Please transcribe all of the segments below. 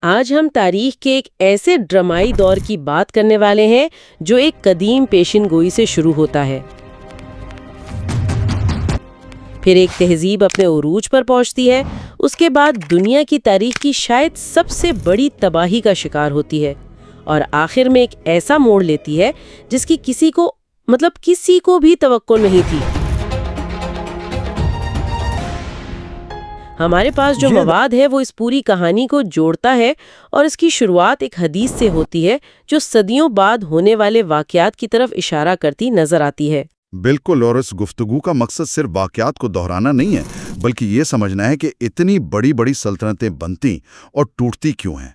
آج ہم تاریخ کے ایک ایسے ڈرامائی دور کی بات کرنے والے ہیں جو ایک قدیم پیشن گوئی سے شروع ہوتا ہے، پھر ایک تہذیب اپنے عروج پر پہنچتی ہے، اس کے بعد دنیا کی تاریخ کی شاید سب سے بڑی تباہی کا شکار ہوتی ہے، اور آخر میں ایک ایسا موڑ لیتی ہے جس کی کسی کو بھی توقع نہیں تھی۔ ہمارے پاس جو مواد ہے وہ اس پوری کہانی کو جوڑتا ہے، اور اس کی شروعات ایک حدیث سے ہوتی ہے جو صدیوں بعد ہونے والے واقعات کی طرف اشارہ کرتی نظر آتی ہے۔ بالکل، اور اس گفتگو کا مقصد صرف واقعات کو دہرانا نہیں ہے، بلکہ یہ سمجھنا ہے کہ اتنی بڑی بڑی سلطنتیں بنتی اور ٹوٹتی کیوں ہیں۔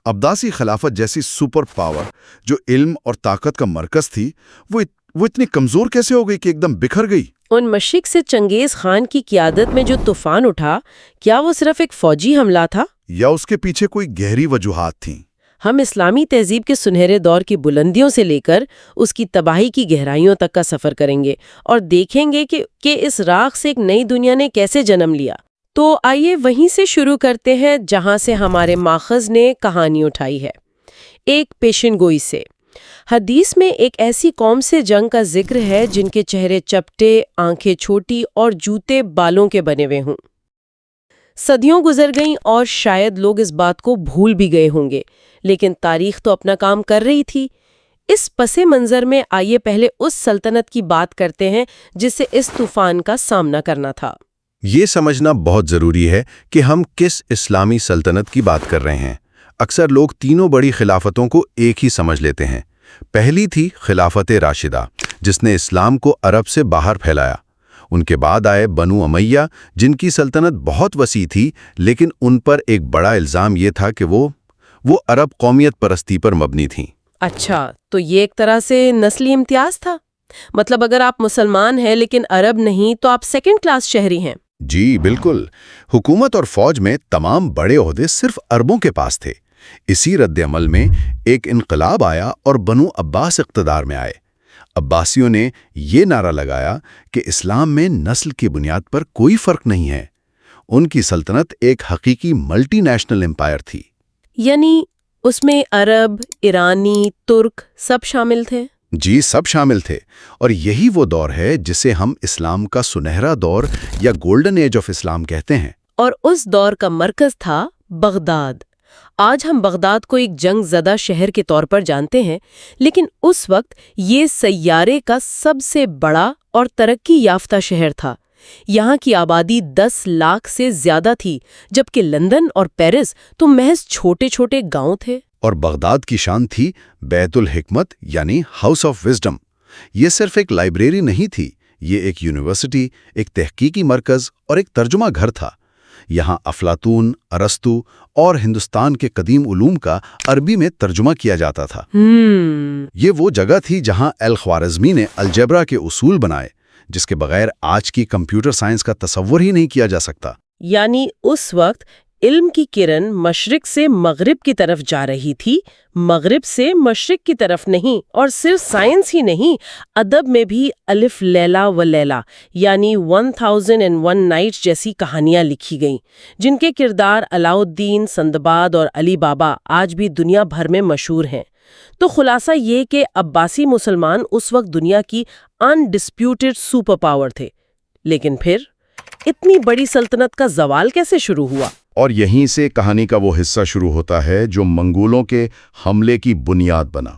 عباسی خلافت جیسی سپر پاور جو علم اور طاقت کا مرکز تھی، وہ اتنی کمزور کیسے ہو گئی کہ ایک دم بکھر گئی؟ ان مشرق سے چنگیز خان کی قیادت میں جو طوفان اٹھا، کیا وہ صرف ایک فوجی حملہ تھا یا اس کے پیچھے کوئی گہری وجوہات تھیں؟ ہم اسلامی تہذیب کے سنہرے دور کی بلندیوں سے لے کر اس کی تباہی کی گہرائیوں تک کا سفر کریں گے اور دیکھیں گے کہ اس راکھ سے ایک نئی دنیا نے کیسے جنم لیا۔ تو آئیے وہیں سے شروع کرتے ہیں جہاں سے ہمارے ماخذ نے کہانی اٹھائی ہے، ایک پیشن گوئی سے۔ حدیث میں ایک ایسی قوم سے جنگ کا ذکر ہے جن کے چہرے چپٹے، آنکھیں چھوٹی اور جوتے بالوں کے بنے ہوئے ہوں۔ صدیوں گزر گئیں اور شاید لوگ اس بات کو بھول بھی گئے ہوں گے، لیکن تاریخ تو اپنا کام کر رہی تھی۔ اس پس منظر میں آئیے پہلے اس سلطنت کی بات کرتے ہیں جسے اس طوفان کا سامنا کرنا تھا۔ یہ سمجھنا بہت ضروری ہے کہ ہم کس اسلامی سلطنت کی بات کر رہے ہیں۔ اکثر لوگ تینوں بڑی خلافتوں کو ایک ہی سمجھ لیتے ہیں۔ پہلی تھی خلافت راشدہ، جس نے اسلام کو عرب سے باہر پھیلایا۔ ان کے بعد آئے بنو امیہ، جن کی سلطنت بہت وسیع تھی، لیکن ان پر ایک بڑا الزام یہ تھا کہ وہ عرب قومیت پرستی پر مبنی تھیں۔ اچھا، تو یہ ایک طرح سے نسلی امتیاز تھا؟ مطلب اگر آپ مسلمان ہیں لیکن عرب نہیں تو آپ سیکنڈ کلاس شہری ہیں؟ جی بالکل، حکومت اور فوج میں تمام بڑے عہدے صرف عربوں کے پاس تھے۔ اسی رد عمل میں ایک انقلاب آیا اور بنو عباس اقتدار میں آئے۔ عباسیوں نے یہ نعرہ لگایا کہ اسلام میں نسل کی بنیاد پر کوئی فرق نہیں ہے۔ ان کی سلطنت ایک حقیقی ملٹی نیشنل امپائر تھی۔ یعنی اس میں عرب، ایرانی، ترک سب شامل تھے؟ جی، سب شامل تھے، اور یہی وہ دور ہے جسے ہم اسلام کا سنہرا دور یا گولڈن ایج آف اسلام کہتے ہیں۔ اور اس دور کا مرکز تھا بغداد۔ آج ہم بغداد کو ایک جنگ زدہ شہر کے طور پر جانتے ہیں، لیکن اس وقت یہ سیارے کا سب سے بڑا اور ترقی یافتہ شہر تھا۔ یہاں کی آبادی 10 لاکھ سے زیادہ تھی، جبکہ لندن اور پیرس تو محض چھوٹے چھوٹے گاؤں تھے۔ اور بغداد کی شان تھی بیت الحکمت، یعنی ہاؤس آف وزڈم۔ یہ صرف ایک لائبریری نہیں تھی، یہ ایک یونیورسٹی، ایک تحقیقی مرکز اور ایک ترجمہ گھر تھا۔ یہاں افلاطون، ارسطو اور ہندوستان کے قدیم علوم کا عربی میں ترجمہ کیا جاتا تھا۔ یہ وہ جگہ تھی جہاں الخوارزمی نے الجبرا کے اصول بنائے، جس کے بغیر آج کی کمپیوٹر سائنس کا تصور ہی نہیں کیا جا سکتا۔ یعنی اس وقت علم کی کرن مشرق سے مغرب کی طرف جا رہی تھی، مغرب سے مشرق کی طرف نہیں، اور صرف سائنس ہی نہیں، ادب میں بھی الف لیلا و لیلا یعنی 1001 نائٹس جیسی کہانیاں لکھی گئیں، جن کے کردار علاء الدین، سندباد اور علی بابا آج بھی دنیا بھر میں مشہور ہیں۔ تو خلاصہ یہ کہ عباسی مسلمان اس وقت دنیا کی انڈسپیوٹڈ سپر پاور تھے، لیکن پھر اتنی بڑی سلطنت کا زوال کیسے شروع ہوا؟ اور یہیں سے کہانی کا وہ حصہ شروع ہوتا ہے جو منگولوں کے حملے کی بنیاد بنا۔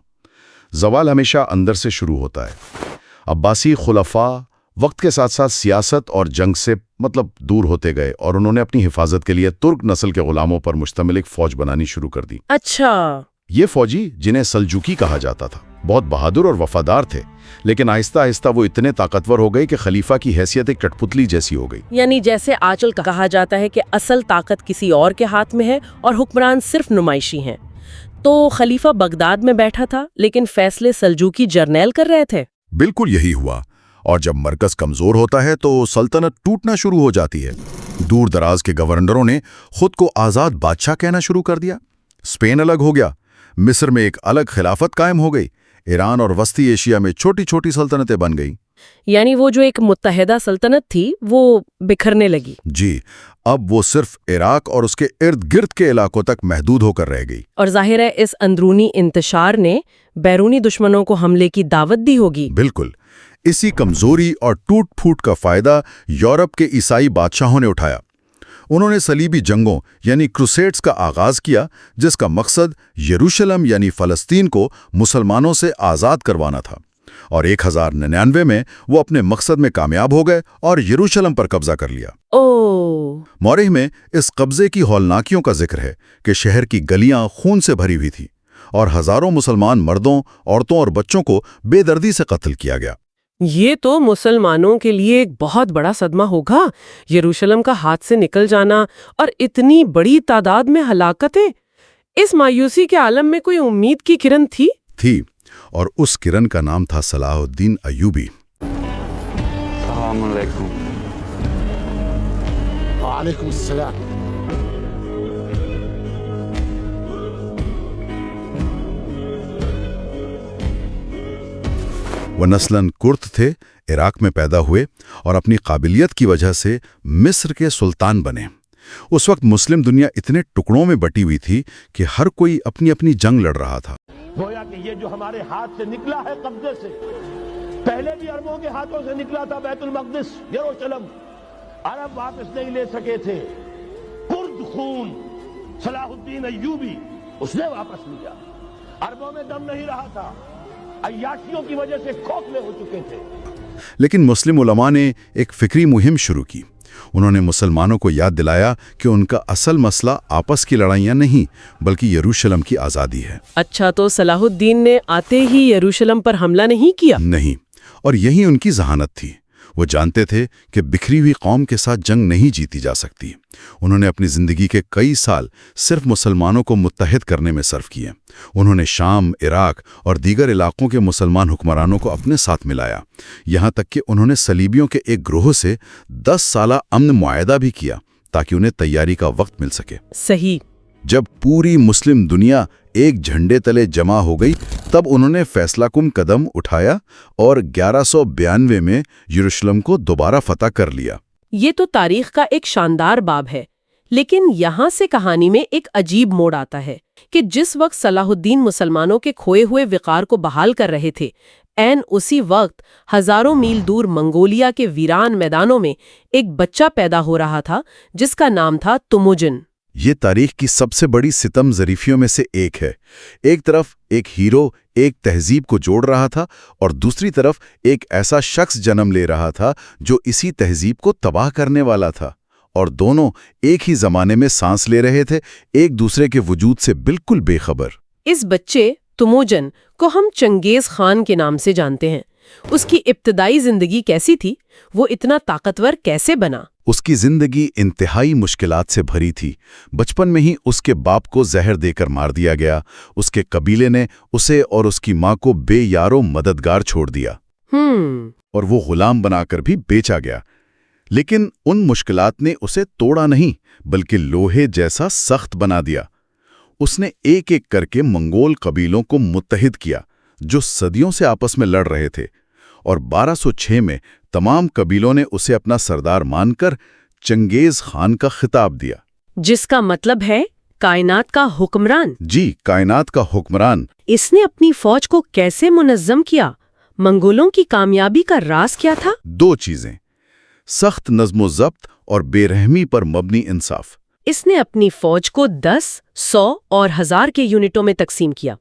زوال ہمیشہ اندر سے شروع ہوتا ہے۔ عباسی خلفاء وقت کے ساتھ ساتھ سیاست اور جنگ سے دور ہوتے گئے، اور انہوں نے اپنی حفاظت کے لیے ترک نسل کے غلاموں پر مشتمل ایک فوج بنانی شروع کر دی۔ اچھا، یہ فوجی، جنہیں سلجوکی کہا جاتا تھا، بہت بہادر اور وفادار تھے، لیکن آہستہ آہستہ وہ اتنے طاقتور ہو گئے کہ خلیفہ کی حیثیت ایک کٹ پتلی جیسی ہو گئی۔ یعنی جیسے آج کل کہا جاتا ہے کہ اصل طاقت کسی اور کے ہاتھ میں ہے اور حکمران صرف نمائشی ہیں۔ تو خلیفہ بغداد میں بیٹھا تھا، لیکن فیصلے سلجوکی جرنیل کر رہے تھے۔ بالکل یہی ہوا، اور جب مرکز کمزور ہوتا ہے تو سلطنت ٹوٹنا شروع ہو جاتی ہے۔ دور دراز کے گورنروں نے خود کو آزاد بادشاہ کہنا شروع کر دیا۔ اسپین الگ ہو گیا، مصر میں ایک الگ خلافت قائم ہو گئی، ایران اور وسطی ایشیا میں چھوٹی چھوٹی سلطنتیں بن گئیں۔ یعنی وہ جو ایک متحدہ سلطنت تھی وہ بکھرنے لگی۔ جی، اب وہ صرف عراق اور اس کے ارد گرد کے علاقوں تک محدود ہو کر رہ گئی۔ اور ظاہر ہے اس اندرونی انتشار نے بیرونی دشمنوں کو حملے کی دعوت دی ہوگی۔ بالکل، اسی کمزوری اور ٹوٹ پھوٹ کا فائدہ یورپ کے عیسائی بادشاہوں نے اٹھایا۔ انہوں نے صلیبی جنگوں یعنی کروسیڈز کا آغاز کیا، جس کا مقصد یروشلم یعنی فلسطین کو مسلمانوں سے آزاد کروانا تھا، اور 1099 میں وہ اپنے مقصد میں کامیاب ہو گئے اور یروشلم پر قبضہ کر لیا۔ مورخ میں اس قبضے کی ہولناکیوں کا ذکر ہے کہ شہر کی گلیاں خون سے بھری ہوئی تھیں اور ہزاروں مسلمان مردوں، عورتوں اور بچوں کو بے دردی سے قتل کیا گیا۔ یہ تو مسلمانوں کے لیے ایک بہت بڑا صدمہ ہوگا، یروشلم کا ہاتھ سے نکل جانا اور اتنی بڑی تعداد میں ہلاکتیں۔ اس مایوسی کے عالم میں کوئی امید کی کرن تھی؟ اور اس کرن کا نام تھا صلاح الدین ایوبی۔ السلام علیکم۔ وعلیکم السلام۔ وہ نسلاً کرد تھے، عراق میں پیدا ہوئے اور اپنی قابلیت کی وجہ سے مصر کے سلطان بنے۔ اس وقت مسلم دنیا اتنے ٹکڑوں میں بٹی ہوئی تھی کہ ہر کوئی اپنی اپنی جنگ لڑ رہا تھا۔ گویا کہ یہ جو ہمارے ہاتھ سے نکلا ہے قبضے سے، پہلے بھی عربوں کے ہاتھوں سے نکلا تھا بیت المقدس، یروشلم، عرب واپس نہیں لے سکے تھے۔ کرد خون صلاح الدین ایوبی اس نے واپس لیا۔ عربوں میں دم نہیں رہا تھا، عیاشیوں کی وجہ سے کھوکھلے ہو چکے تھے۔ لیکن مسلم علماء نے ایک فکری مہم شروع کی۔ انہوں نے مسلمانوں کو یاد دلایا کہ ان کا اصل مسئلہ آپس کی لڑائیاں نہیں بلکہ یروشلم کی آزادی ہے۔ اچھا، تو صلاح الدین نے آتے ہی یروشلم پر حملہ نہیں کیا؟ نہیں، اور یہی ان کی ذہانت تھی۔ وہ جانتے تھے کہ بکھری ہوئی قوم کے ساتھ جنگ نہیں جیتی جا سکتی۔ انہوں نے اپنی زندگی کے کئی سال صرف مسلمانوں کو متحد کرنے میں صرف کیے۔ انہوں نے شام، عراق اور دیگر علاقوں کے مسلمان حکمرانوں کو اپنے ساتھ ملایا، یہاں تک کہ انہوں نے صلیبیوں کے ایک گروہ سے 10 سالہ امن معاہدہ بھی کیا تاکہ انہیں تیاری کا وقت مل سکے۔ صحیح۔ جب پوری مسلم دنیا ایک جھنڈے تلے جمع ہو گئی تب انہوں نے فیصلہ کن قدم اٹھایا اور 1192 میں یروشلم کو دوبارہ فتح کر لیا۔ یہ تو تاریخ کا ایک شاندار باب ہے، لیکن یہاں سے کہانی میں ایک عجیب موڑ آتا ہے کہ جس وقت صلاح الدین مسلمانوں کے کھوئے ہوئے وقار کو بحال کر رہے تھے، عین اسی وقت ہزاروں میل دور منگولیا کے ویران میدانوں میں ایک بچہ پیدا ہو رہا تھا جس کا نام تھا تموجن۔ یہ تاریخ کی سب سے بڑی ستم ظریفیوں میں سے ایک ہے۔ ایک طرف ایک ہیرو ایک تہذیب کو جوڑ رہا تھا اور دوسری طرف ایک ایسا شخص جنم لے رہا تھا جو اسی تہذیب کو تباہ کرنے والا تھا، اور دونوں ایک ہی زمانے میں سانس لے رہے تھے، ایک دوسرے کے وجود سے بالکل بے خبر۔ اس بچے تموجن کو ہم چنگیز خان کے نام سے جانتے ہیں۔ اس کی ابتدائی زندگی کیسی تھی؟ وہ اتنا طاقتور کیسے بنا؟ اس کی زندگی انتہائی مشکلات سے بھری تھی۔ بچپن میں ہی اس کے باپ کو زہر دے کر مار دیا گیا۔ اس کے قبیلے نے اسے اور اس کی ماں کو بے یارو مددگار چھوڑ دیا، اور وہ غلام بنا کر بھی بیچا گیا۔ لیکن ان مشکلات نے اسے توڑا نہیں بلکہ لوہے جیسا سخت بنا دیا۔ اس نے ایک ایک کر کے منگول قبیلوں کو متحد کیا جو صدیوں سے آپس میں لڑ رہے تھے، اور 1206 میں تمام قبیلوں نے اسے اپنا سردار مان کر چنگیز خان کا خطاب دیا، جس کا مطلب ہے کائنات کا حکمران۔ جی، کائنات کا حکمران۔ اس نے اپنی فوج کو کیسے منظم کیا؟ منگولوں کی کامیابی کا راز کیا تھا؟ 2 چیزیں: سخت نظم و ضبط اور بے رحمی پر مبنی انصاف۔ اس نے اپنی فوج کو 10، 100 اور 1000 کے یونٹوں میں تقسیم کیا۔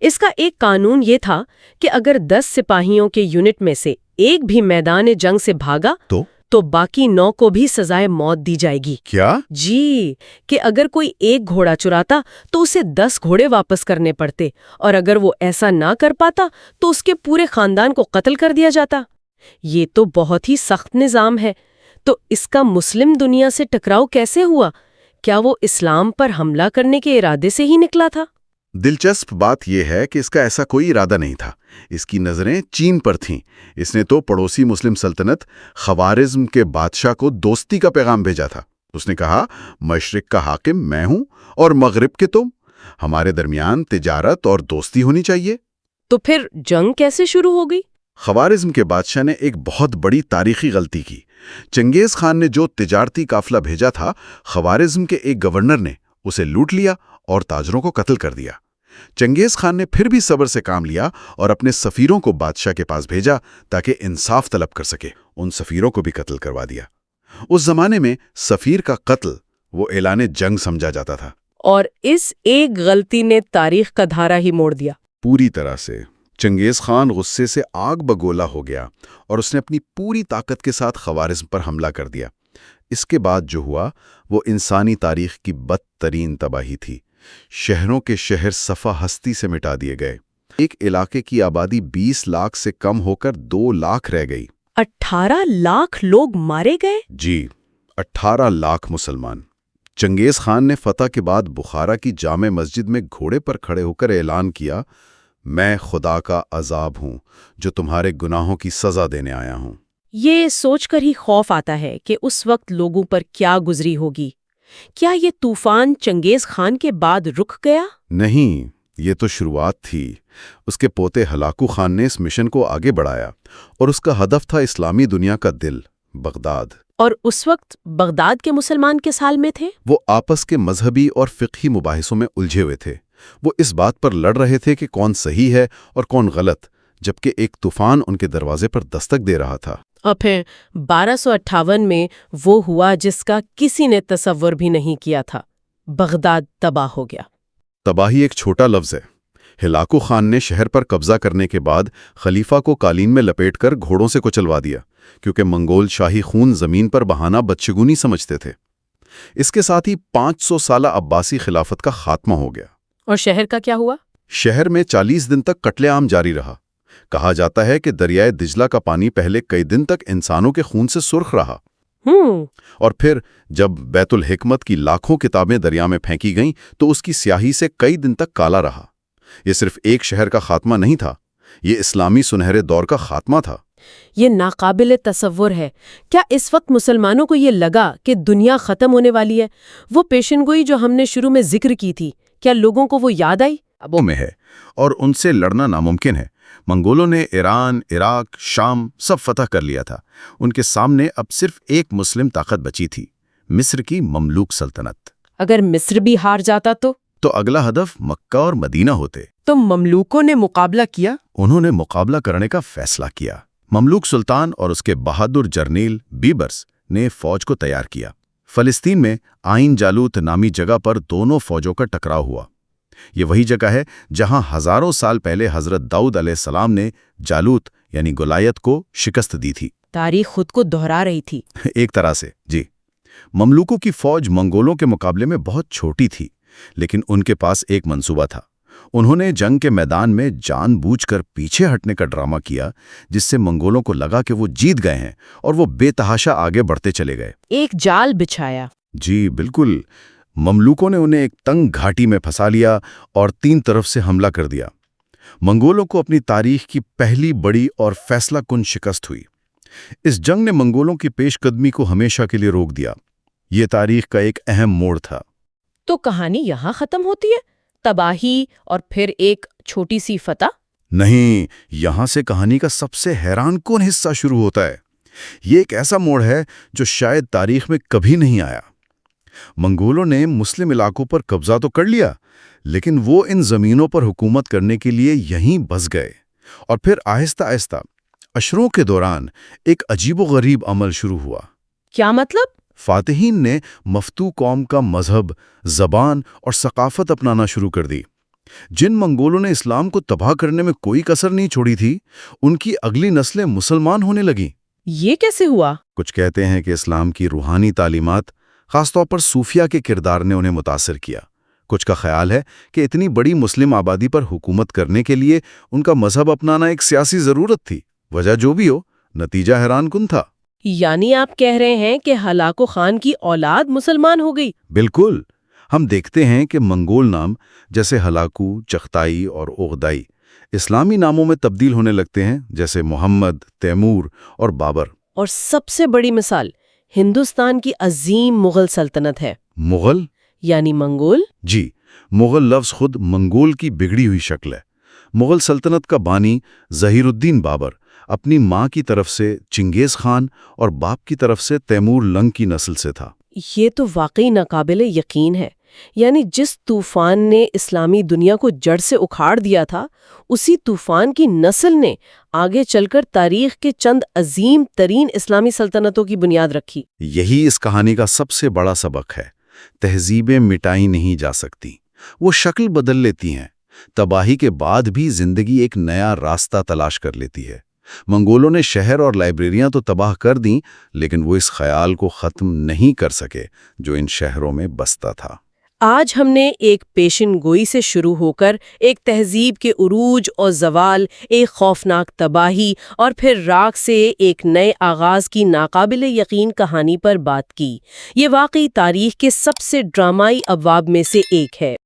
اس کا ایک قانون یہ تھا کہ اگر 10 سپاہیوں کے یونٹ میں سے ایک بھی میدان جنگ سے بھاگا تو باقی 9 کو بھی سزائے موت دی جائے گی۔ کیا؟ جی، کہ اگر کوئی ایک گھوڑا چراتا تو اسے 10 گھوڑے واپس کرنے پڑتے، اور اگر وہ ایسا نہ کر پاتا تو اس کے پورے خاندان کو قتل کر دیا جاتا۔ یہ تو بہت ہی سخت نظام ہے۔ تو اس کا مسلم دنیا سے ٹکراؤ کیسے ہوا؟ کیا وہ اسلام پر حملہ کرنے کے ارادے سے ہی نکلا تھا؟ دلچسپ بات یہ ہے کہ اس کا ایسا کوئی ارادہ نہیں تھا۔ اس کی نظریں چین پر تھیں۔ اس نے تو پڑوسی مسلم سلطنت خوارزم کے بادشاہ کو دوستی کا پیغام بھیجا تھا۔ اس نے کہا، مشرق کا حاکم میں ہوں اور مغرب کے تم، ہمارے درمیان تجارت اور دوستی ہونی چاہیے۔ تو پھر جنگ کیسے شروع ہو گئی؟ خوارزم کے بادشاہ نے ایک بہت بڑی تاریخی غلطی کی۔ چنگیز خان نے جو تجارتی قافلہ بھیجا تھا، خوارزم کے ایک گورنر نے اسے لوٹ لیا اور تاجروں کو قتل کر دیا۔ چنگیز خان نے پھر بھی صبر سے کام لیا اور اپنے سفیروں کو بادشاہ کے پاس بھیجا تاکہ انصاف طلب کر سکے۔ ان سفیروں کو بھی قتل کروا دیا۔ اس زمانے میں سفیر کا قتل وہ اعلان جنگ سمجھا جاتا تھا۔ اور اس ایک غلطی نے تاریخ کا دھارا ہی موڑ دیا۔ پوری طرح سے چنگیز خان غصے سے آگ بگولا ہو گیا اور اس نے اپنی پوری طاقت کے ساتھ خوارزم پر حملہ کر دیا۔ اس کے بعد جو ہوا وہ انسانی تاریخ کی بدترین تباہی تھی۔ شہروں کے شہر صفا ہستی سے مٹا دیے گئے۔ ایک علاقے کی آبادی 20 لاکھ سے کم ہو کر 2 لاکھ رہ گئی۔ 18 لاکھ لوگ مارے گئے؟ جی، 18 لاکھ مسلمان۔ چنگیز خان نے فتح کے بعد بخارا کی جامع مسجد میں گھوڑے پر کھڑے ہو کر اعلان کیا، میں خدا کا عذاب ہوں جو تمہارے گناہوں کی سزا دینے آیا ہوں۔ یہ سوچ کر ہی خوف آتا ہے کہ اس وقت لوگوں پر کیا گزری ہوگی۔ کیا یہ طوفان چنگیز خان کے بعد رک گیا؟ نہیں، یہ تو شروعات تھی۔ اس کے پوتے ہلاکو خان نے اس مشن کو آگے بڑھایا اور اس کا ہدف تھا اسلامی دنیا کا دل، بغداد۔ اور اس وقت بغداد کے مسلمان کس حال میں تھے؟ وہ آپس کے مذہبی اور فقہی مباحثوں میں الجھے ہوئے تھے۔ وہ اس بات پر لڑ رہے تھے کہ کون صحیح ہے اور کون غلط، جبکہ ایک طوفان ان کے دروازے پر دستک دے رہا تھا۔ اور پھر 1258 میں وہ ہوا جس کا کسی نے تصور بھی نہیں کیا تھا، بغداد تباہ ہو گیا۔ تباہی ایک چھوٹا لفظ ہے۔ ہلاکو خان نے شہر پر قبضہ کرنے کے بعد خلیفہ کو قالین میں لپیٹ کر گھوڑوں سے کچلوا دیا، کیونکہ منگول شاہی خون زمین پر بہانا بدشگونی سمجھتے تھے۔ اس کے ساتھ ہی 500 سالہ عباسی خلافت کا خاتمہ ہو گیا۔ اور شہر کا کیا ہوا؟ شہر میں 40 دن تک قتل عام جاری رہا۔ کہا جاتا ہے کہ دریائے دجلہ کا پانی پہلے کئی دن تک انسانوں کے خون سے سرخ رہا، اور پھر جب بیت الحکمت کی لاکھوں کتابیں دریا میں پھینکی گئیں تو اس کی سیاہی سے کئی دن تک کالا رہا۔ یہ صرف ایک شہر کا خاتمہ نہیں تھا، یہ اسلامی سنہرے دور کا خاتمہ تھا۔ یہ ناقابل تصور ہے۔ کیا اس وقت مسلمانوں کو یہ لگا کہ دنیا ختم ہونے والی ہے؟ وہ پیشنگوئی جو ہم نے شروع میں ذکر کی تھی، کیا لوگوں کو وہ یاد آئی؟ ابوں میں ہے، اور ان سے لڑنا ناممکن ہے۔ منگولوں نے ایران، عراق، شام سب فتح کر لیا تھا۔ ان کے سامنے اب صرف ایک مسلم طاقت بچی تھی، مصر کی مملوک سلطنت۔ اگر مصر بھی ہار جاتا تو اگلا ہدف مکہ اور مدینہ ہوتے۔ تو مملوکوں نے مقابلہ کیا؟ انہوں نے مقابلہ کرنے کا فیصلہ کیا۔ مملوک سلطان اور اس کے بہادر جرنیل بیبرس نے فوج کو تیار کیا۔ فلسطین میں آئین جالوت نامی جگہ پر دونوں فوجوں کا ٹکراؤ ہوا۔ یہ وہی جگہ ہے جہاں ہزاروں سال پہلے حضرت داؤد علیہ السلام نے جالوت یعنی گولیت کو شکست دی تھی۔ تاریخ خود کو دہرا رہی تھی ایک طرح سے، جی۔ مملوکوں کی فوج منگولوں کے مقابلے میں بہت چھوٹی تھی، لیکن ان کے پاس ایک منصوبہ تھا۔ انہوں نے جنگ کے میدان میں جان بوجھ کر پیچھے ہٹنے کا ڈرامہ کیا، جس سے منگولوں کو لگا کہ وہ جیت گئے ہیں، اور وہ بے تحاشا آگے بڑھتے چلے گئے۔ ایک جال بچھایا۔ جی بالکل۔ مملوکوں نے انہیں ایک تنگ گھاٹی میں پھنسا لیا اور 3 طرف سے حملہ کر دیا۔ منگولوں کو اپنی تاریخ کی پہلی بڑی اور فیصلہ کن شکست ہوئی۔ اس جنگ نے منگولوں کی پیش قدمی کو ہمیشہ کے لیے روک دیا۔ یہ تاریخ کا ایک اہم موڑ تھا۔ تو کہانی یہاں ختم ہوتی ہے؟ تباہی اور پھر ایک چھوٹی سی فتح؟ نہیں، یہاں سے کہانی کا سب سے حیران کن حصہ شروع ہوتا ہے۔ یہ ایک ایسا موڑ ہے جو شاید تاریخ میں کبھی نہیں آیا۔ منگولوں نے مسلم علاقوں پر قبضہ تو کر لیا، لیکن وہ ان زمینوں پر حکومت کرنے کے لیے یہیں بس گئے، اور پھر آہستہ آہستہ عشروں کے دوران ایک عجیب و غریب عمل شروع ہوا۔ کیا مطلب؟ فاتحین نے مفتو قوم کا مذہب، زبان اور ثقافت اپنانا شروع کر دی۔ جن منگولوں نے اسلام کو تباہ کرنے میں کوئی کسر نہیں چھوڑی تھی، ان کی اگلی نسلیں مسلمان ہونے لگیں۔ یہ کیسے ہوا؟ کچھ کہتے ہیں کہ اسلام کی روحانی تعلیمات، خاص طور پر صوفیہ کے کردار نے انہیں متاثر کیا۔ کچھ کا خیال ہے کہ اتنی بڑی مسلم آبادی پر حکومت کرنے کے لیے ان کا مذہب اپنانا ایک سیاسی ضرورت تھی۔ وجہ جو بھی ہو، نتیجہ حیران کن تھا۔ یعنی آپ کہہ رہے ہیں کہ ہلاکو خان کی اولاد مسلمان ہو گئی؟ بالکل۔ ہم دیکھتے ہیں کہ منگول نام جیسے ہلاکو، چغتائی اور اوغدائی اسلامی ناموں میں تبدیل ہونے لگتے ہیں، جیسے محمد، تیمور اور بابر۔ اور سب سے بڑی مثال ہندوستان کی عظیم مغل سلطنت ہے۔ مغل یعنی منگول؟ جی، مغل لفظ خود منگول کی بگڑی ہوئی شکل ہے۔ مغل سلطنت کا بانی ظہیر الدین بابر اپنی ماں کی طرف سے چنگیز خان اور باپ کی طرف سے تیمور لنگ کی نسل سے تھا۔ یہ تو واقعی ناقابل یقین ہے، یعنی جس طوفان نے اسلامی دنیا کو جڑ سے اکھاڑ دیا تھا، اسی طوفان کی نسل نے آگے چل کر تاریخ کے چند عظیم ترین اسلامی سلطنتوں کی بنیاد رکھی۔ یہی اس کہانی کا سب سے بڑا سبق ہے۔ تہذیبیں مٹائی نہیں جا سکتی، وہ شکل بدل لیتی ہیں۔ تباہی کے بعد بھی زندگی ایک نیا راستہ تلاش کر لیتی ہے۔ منگولوں نے شہر اور لائبریریاں تو تباہ کر دیں، لیکن وہ اس خیال کو ختم نہیں کر سکے جو ان شہروں میں بستا تھا۔ آج ہم نے ایک پیشن گوئی سے شروع ہو کر ایک تہذیب کے عروج اور زوال، ایک خوفناک تباہی اور پھر راکھ سے ایک نئے آغاز کی ناقابل یقین کہانی پر بات کی۔ یہ واقعی تاریخ کے سب سے ڈرامائی ابواب میں سے ایک ہے۔